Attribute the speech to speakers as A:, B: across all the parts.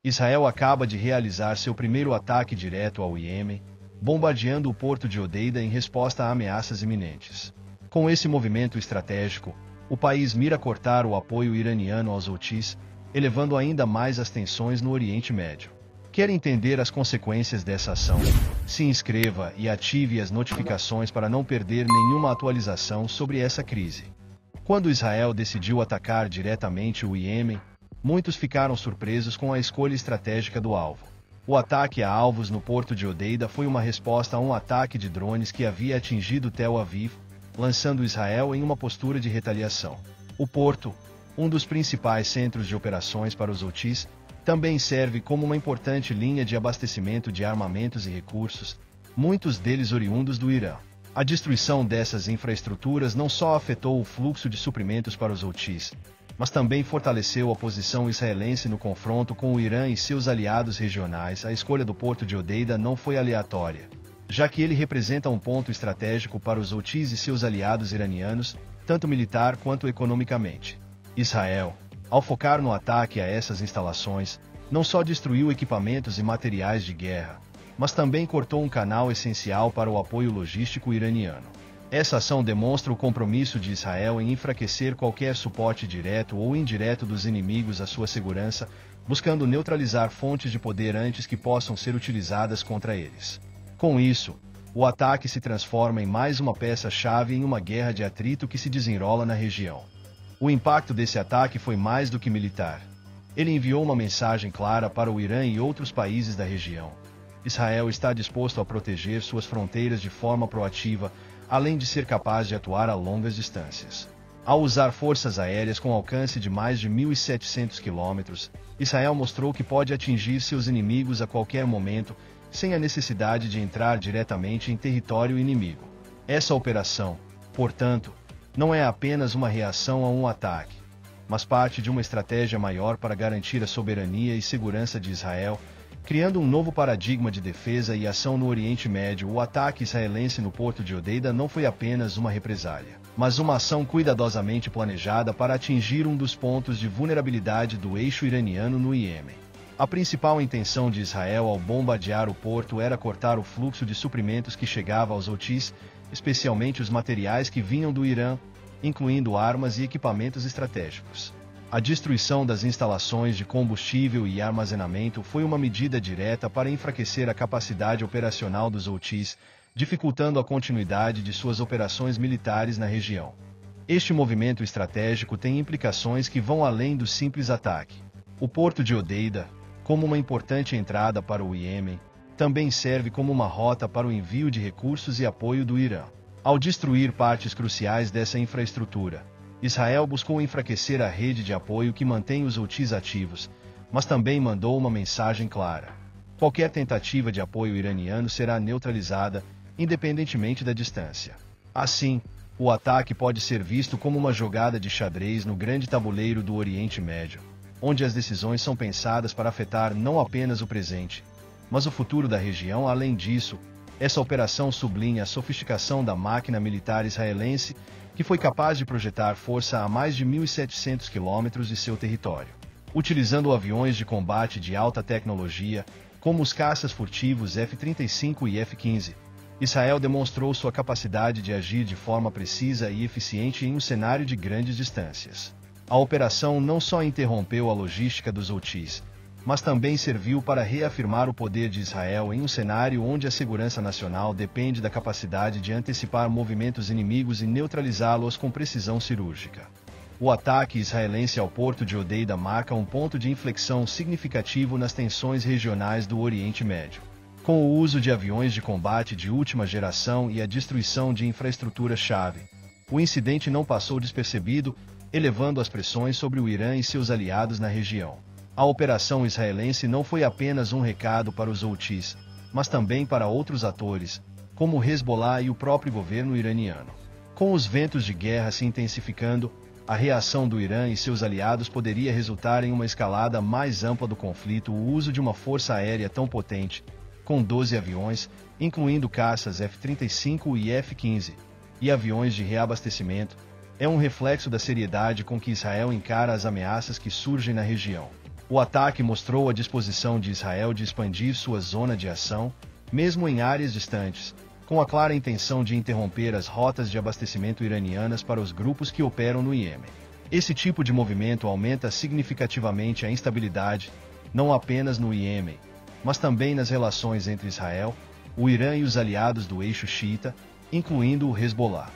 A: Israel acaba de realizar seu primeiro ataque direto ao Iêmen, bombardeando o porto de Hodeida em resposta a ameaças iminentes. Com esse movimento estratégico, o país mira cortar o apoio iraniano aos Houthis, elevando ainda mais as tensões no Oriente Médio. Quer entender as consequências dessa ação? Se inscreva e ative as notificações para não perder nenhuma atualização sobre essa crise. Quando Israel decidiu atacar diretamente o Iêmen, muitos ficaram surpresos com a escolha estratégica do alvo. O ataque a alvos no porto de Hodeida foi uma resposta a um ataque de drones que havia atingido Tel Aviv, lançando Israel em uma postura de retaliação. O porto, um dos principais centros de operações para os Houthis, também serve como uma importante linha de abastecimento de armamentos e recursos, muitos deles oriundos do Irã. A destruição dessas infraestruturas não só afetou o fluxo de suprimentos para os Houthis, mas também fortaleceu a posição israelense no confronto com o Irã e seus aliados regionais. A escolha do porto de Hodeida não foi aleatória, já que ele representa um ponto estratégico para os Houthis e seus aliados iranianos, tanto militar quanto economicamente. Israel, ao focar no ataque a essas instalações, não só destruiu equipamentos e materiais de guerra, mas também cortou um canal essencial para o apoio logístico iraniano. Essa ação demonstra o compromisso de Israel em enfraquecer qualquer suporte direto ou indireto dos inimigos à sua segurança, buscando neutralizar fontes de poder antes que possam ser utilizadas contra eles. Com isso, o ataque se transforma em mais uma peça-chave em uma guerra de atrito que se desenrola na região. O impacto desse ataque foi mais do que militar. Ele enviou uma mensagem clara para o Irã e outros países da região. Israel está disposto a proteger suas fronteiras de forma proativa, além de ser capaz de atuar a longas distâncias. Ao usar forças aéreas com alcance de mais de 1.700 quilômetros, Israel mostrou que pode atingir seus inimigos a qualquer momento, sem a necessidade de entrar diretamente em território inimigo. Essa operação, portanto, não é apenas uma reação a um ataque, mas parte de uma estratégia maior para garantir a soberania e segurança de Israel, criando um novo paradigma de defesa e ação no Oriente Médio. O ataque israelense no porto de Hodeida não foi apenas uma represália, mas uma ação cuidadosamente planejada para atingir um dos pontos de vulnerabilidade do eixo iraniano no Iêmen. A principal intenção de Israel ao bombardear o porto era cortar o fluxo de suprimentos que chegava aos Houthis, especialmente os materiais que vinham do Irã, incluindo armas e equipamentos estratégicos. A destruição das instalações de combustível e armazenamento foi uma medida direta para enfraquecer a capacidade operacional dos Houthis, dificultando a continuidade de suas operações militares na região. Este movimento estratégico tem implicações que vão além do simples ataque. O porto de Hodeida, como uma importante entrada para o Iêmen, também serve como uma rota para o envio de recursos e apoio do Irã. Ao destruir partes cruciais dessa infraestrutura, Israel buscou enfraquecer a rede de apoio que mantém os Houthis ativos, mas também mandou uma mensagem clara. Qualquer tentativa de apoio iraniano será neutralizada, independentemente da distância. Assim, o ataque pode ser visto como uma jogada de xadrez no grande tabuleiro do Oriente Médio, onde as decisões são pensadas para afetar não apenas o presente, mas o futuro da região. Além disso, essa operação sublinha a sofisticação da máquina militar israelense, que foi capaz de projetar força a mais de 1.700 quilômetros de seu território. Utilizando aviões de combate de alta tecnologia, como os caças furtivos F-35 e F-15, Israel demonstrou sua capacidade de agir de forma precisa e eficiente em um cenário de grandes distâncias. A operação não só interrompeu a logística dos Houthis, mas também serviu para reafirmar o poder de Israel em um cenário onde a segurança nacional depende da capacidade de antecipar movimentos inimigos e neutralizá-los com precisão cirúrgica. O ataque israelense ao porto de Hodeida marca um ponto de inflexão significativo nas tensões regionais do Oriente Médio. Com o uso de aviões de combate de última geração e a destruição de infraestrutura-chave, o incidente não passou despercebido, elevando as pressões sobre o Irã e seus aliados na região. A operação israelense não foi apenas um recado para os Houthis, mas também para outros atores, como o Hezbollah e o próprio governo iraniano. Com os ventos de guerra se intensificando, a reação do Irã e seus aliados poderia resultar em uma escalada mais ampla do conflito. O uso de uma força aérea tão potente, com 12 aviões, incluindo caças F-35 e F-15, e aviões de reabastecimento, é um reflexo da seriedade com que Israel encara as ameaças que surgem na região. O ataque mostrou a disposição de Israel de expandir sua zona de ação, mesmo em áreas distantes, com a clara intenção de interromper as rotas de abastecimento iranianas para os grupos que operam no Iêmen. Esse tipo de movimento aumenta significativamente a instabilidade, não apenas no Iêmen, mas também nas relações entre Israel, o Irã e os aliados do eixo xiita, incluindo o Hezbollah.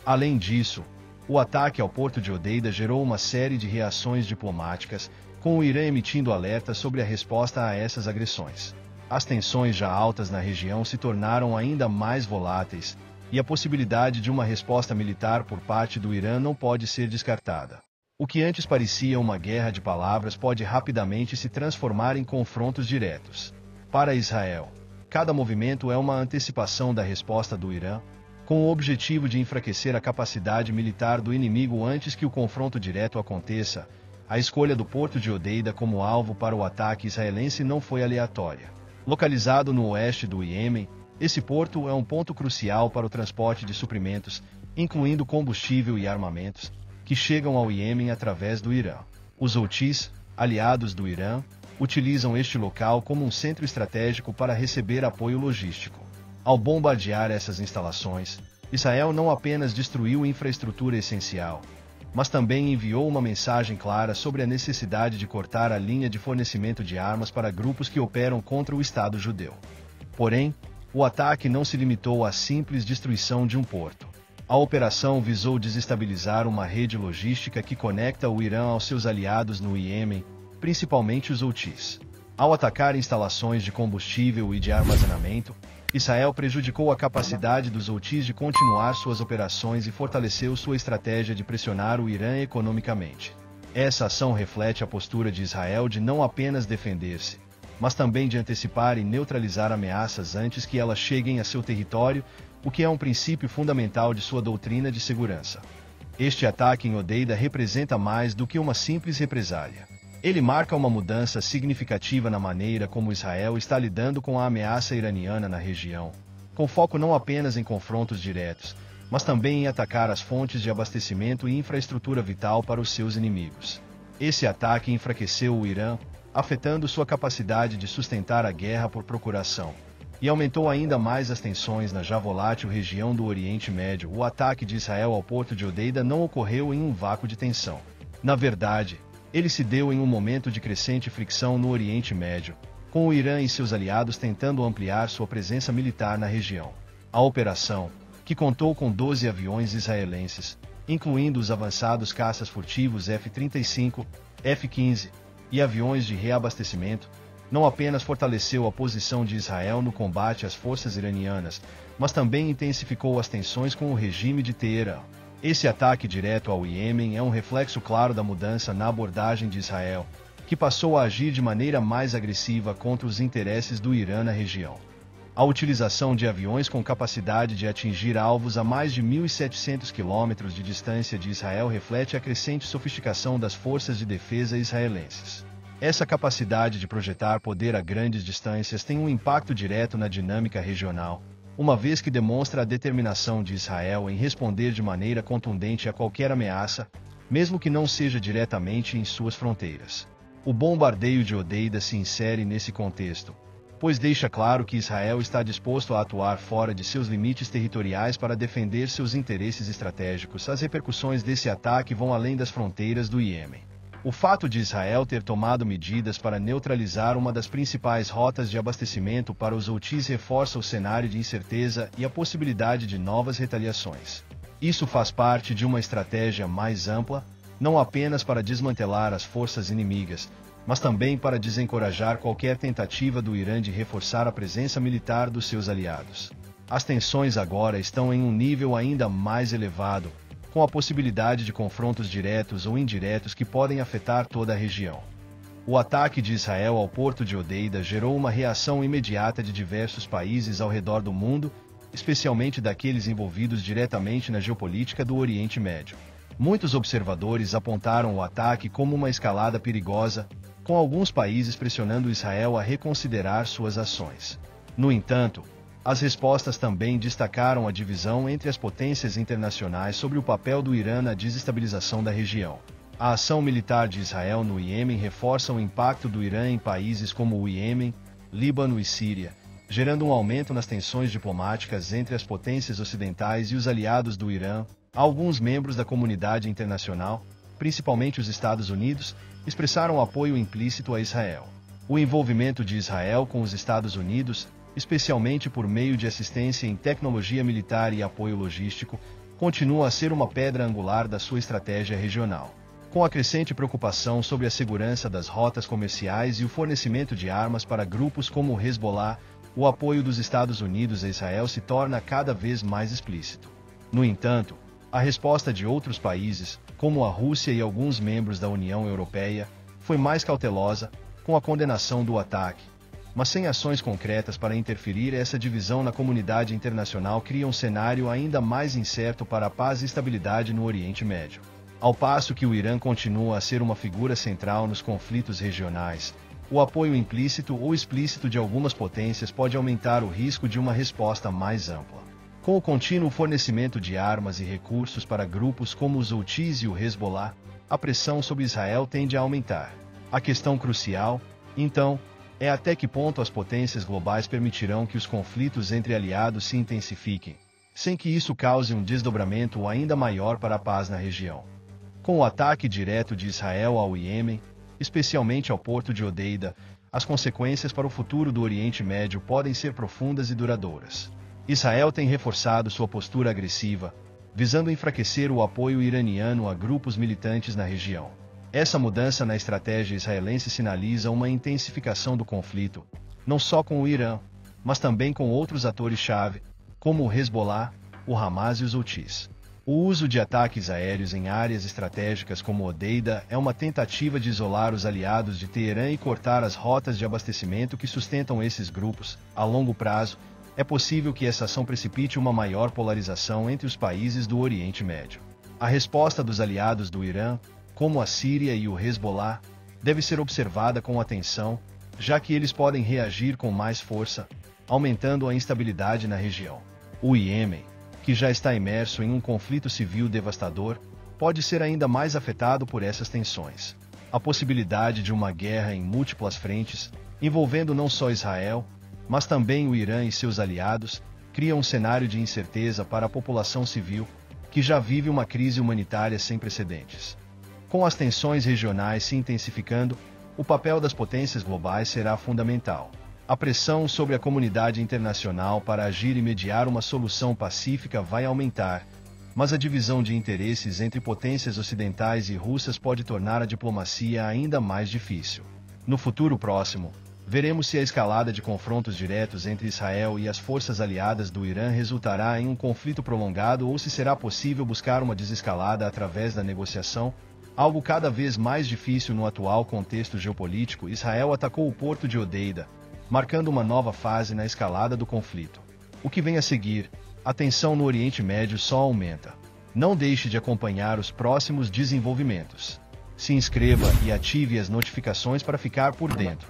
A: Além disso, o ataque ao porto de Hodeida gerou uma série de reações diplomáticas, com o Irã emitindo alertas sobre a resposta a essas agressões. As tensões já altas na região se tornaram ainda mais voláteis, e a possibilidade de uma resposta militar por parte do Irã não pode ser descartada. O que antes parecia uma guerra de palavras pode rapidamente se transformar em confrontos diretos. Para Israel, cada movimento é uma antecipação da resposta do Irã, com o objetivo de enfraquecer a capacidade militar do inimigo antes que o confronto direto aconteça. A escolha do porto de Hodeida como alvo para o ataque israelense não foi aleatória. Localizado no oeste do Iêmen, esse porto é um ponto crucial para o transporte de suprimentos, incluindo combustível e armamentos, que chegam ao Iêmen através do Irã. Os Houthis, aliados do Irã, utilizam este local como um centro estratégico para receber apoio logístico. Ao bombardear essas instalações, Israel não apenas destruiu infraestrutura essencial, mas também enviou uma mensagem clara sobre a necessidade de cortar a linha de fornecimento de armas para grupos que operam contra o Estado judeu. Porém, o ataque não se limitou à simples destruição de um porto. A operação visou desestabilizar uma rede logística que conecta o Irã aos seus aliados no Iêmen, principalmente os Houthis. Ao atacar instalações de combustível e de armazenamento, Israel prejudicou a capacidade dos Houthis de continuar suas operações e fortaleceu sua estratégia de pressionar o Irã economicamente. Essa ação reflete a postura de Israel de não apenas defender-se, mas também de antecipar e neutralizar ameaças antes que elas cheguem a seu território, o que é um princípio fundamental de sua doutrina de segurança. Este ataque em Hodeida representa mais do que uma simples represália. Ele marca uma mudança significativa na maneira como Israel está lidando com a ameaça iraniana na região, com foco não apenas em confrontos diretos, mas também em atacar as fontes de abastecimento e infraestrutura vital para os seus inimigos. Esse ataque enfraqueceu o Irã, afetando sua capacidade de sustentar a guerra por procuração, e aumentou ainda mais as tensões na já volátil região do Oriente Médio. O ataque de Israel ao porto de Hodeida não ocorreu em um vácuo de tensão. Na verdade, ele se deu em um momento de crescente fricção no Oriente Médio, com o Irã e seus aliados tentando ampliar sua presença militar na região. A operação, que contou com 12 aviões israelenses, incluindo os avançados caças furtivos F-35, F-15 e aviões de reabastecimento, não apenas fortaleceu a posição de Israel no combate às forças iranianas, mas também intensificou as tensões com o regime de Teherã. Esse ataque direto ao Iêmen é um reflexo claro da mudança na abordagem de Israel, que passou a agir de maneira mais agressiva contra os interesses do Irã na região. A utilização de aviões com capacidade de atingir alvos a mais de 1.700 quilômetros de distância de Israel reflete a crescente sofisticação das forças de defesa israelenses. Essa capacidade de projetar poder a grandes distâncias tem um impacto direto na dinâmica regional, uma vez que demonstra a determinação de Israel em responder de maneira contundente a qualquer ameaça, mesmo que não seja diretamente em suas fronteiras. O bombardeio de Hodeida se insere nesse contexto, pois deixa claro que Israel está disposto a atuar fora de seus limites territoriais para defender seus interesses estratégicos. As repercussões desse ataque vão além das fronteiras do Iêmen. O fato de Israel ter tomado medidas para neutralizar uma das principais rotas de abastecimento para os Houthis reforça o cenário de incerteza e a possibilidade de novas retaliações. Isso faz parte de uma estratégia mais ampla, não apenas para desmantelar as forças inimigas, mas também para desencorajar qualquer tentativa do Irã de reforçar a presença militar dos seus aliados. As tensões agora estão em um nível ainda mais elevado, com a possibilidade de confrontos diretos ou indiretos que podem afetar toda a região. O ataque de Israel ao porto de Hodeida gerou uma reação imediata de diversos países ao redor do mundo, especialmente daqueles envolvidos diretamente na geopolítica do Oriente Médio. Muitos observadores apontaram o ataque como uma escalada perigosa, com alguns países pressionando Israel a reconsiderar suas ações. No entanto, as respostas também destacaram a divisão entre as potências internacionais sobre o papel do Irã na desestabilização da região. A ação militar de Israel no Iêmen reforça o impacto do Irã em países como o Iêmen, Líbano e Síria, gerando um aumento nas tensões diplomáticas entre as potências ocidentais e os aliados do Irã. Alguns membros da comunidade internacional, principalmente os Estados Unidos, expressaram apoio implícito a Israel. O envolvimento de Israel com os Estados Unidos, especialmente por meio de assistência em tecnologia militar e apoio logístico, continua a ser uma pedra angular da sua estratégia regional. Com a crescente preocupação sobre a segurança das rotas comerciais e o fornecimento de armas para grupos como o Hezbollah, o apoio dos Estados Unidos a Israel se torna cada vez mais explícito. No entanto, a resposta de outros países, como a Rússia e alguns membros da União Europeia, foi mais cautelosa, com a condenação do ataque. Mas sem ações concretas para interferir, essa divisão na comunidade internacional cria um cenário ainda mais incerto para a paz e estabilidade no Oriente Médio. Ao passo que o Irã continua a ser uma figura central nos conflitos regionais, o apoio implícito ou explícito de algumas potências pode aumentar o risco de uma resposta mais ampla. Com o contínuo fornecimento de armas e recursos para grupos como os Houthis e o Hezbollah, a pressão sobre Israel tende a aumentar. A questão crucial, então, é até que ponto as potências globais permitirão que os conflitos entre aliados se intensifiquem, sem que isso cause um desdobramento ainda maior para a paz na região. Com o ataque direto de Israel ao Iêmen, especialmente ao porto de Hodeida, as consequências para o futuro do Oriente Médio podem ser profundas e duradouras. Israel tem reforçado sua postura agressiva, visando enfraquecer o apoio iraniano a grupos militantes na região. Essa mudança na estratégia israelense sinaliza uma intensificação do conflito, não só com o Irã, mas também com outros atores-chave, como o Hezbollah, o Hamas e os Houthis. O uso de ataques aéreos em áreas estratégicas como Hodeida é uma tentativa de isolar os aliados de Teherã e cortar as rotas de abastecimento que sustentam esses grupos. A longo prazo, é possível que essa ação precipite uma maior polarização entre os países do Oriente Médio. A resposta dos aliados do Irã, como a Síria e o Hezbollah, deve ser observada com atenção, já que eles podem reagir com mais força, aumentando a instabilidade na região. O Iêmen, que já está imerso em um conflito civil devastador, pode ser ainda mais afetado por essas tensões. A possibilidade de uma guerra em múltiplas frentes, envolvendo não só Israel, mas também o Irã e seus aliados, cria um cenário de incerteza para a população civil, que já vive uma crise humanitária sem precedentes. Com as tensões regionais se intensificando, o papel das potências globais será fundamental. A pressão sobre a comunidade internacional para agir e mediar uma solução pacífica vai aumentar, mas a divisão de interesses entre potências ocidentais e russas pode tornar a diplomacia ainda mais difícil. No futuro próximo, veremos se a escalada de confrontos diretos entre Israel e as forças aliadas do Irã resultará em um conflito prolongado ou se será possível buscar uma desescalada através da negociação, algo cada vez mais difícil no atual contexto geopolítico. Israel atacou o porto de Hodeida, marcando uma nova fase na escalada do conflito. O que vem a seguir, a tensão no Oriente Médio só aumenta. Não deixe de acompanhar os próximos desenvolvimentos. Se inscreva e ative as notificações para ficar por dentro.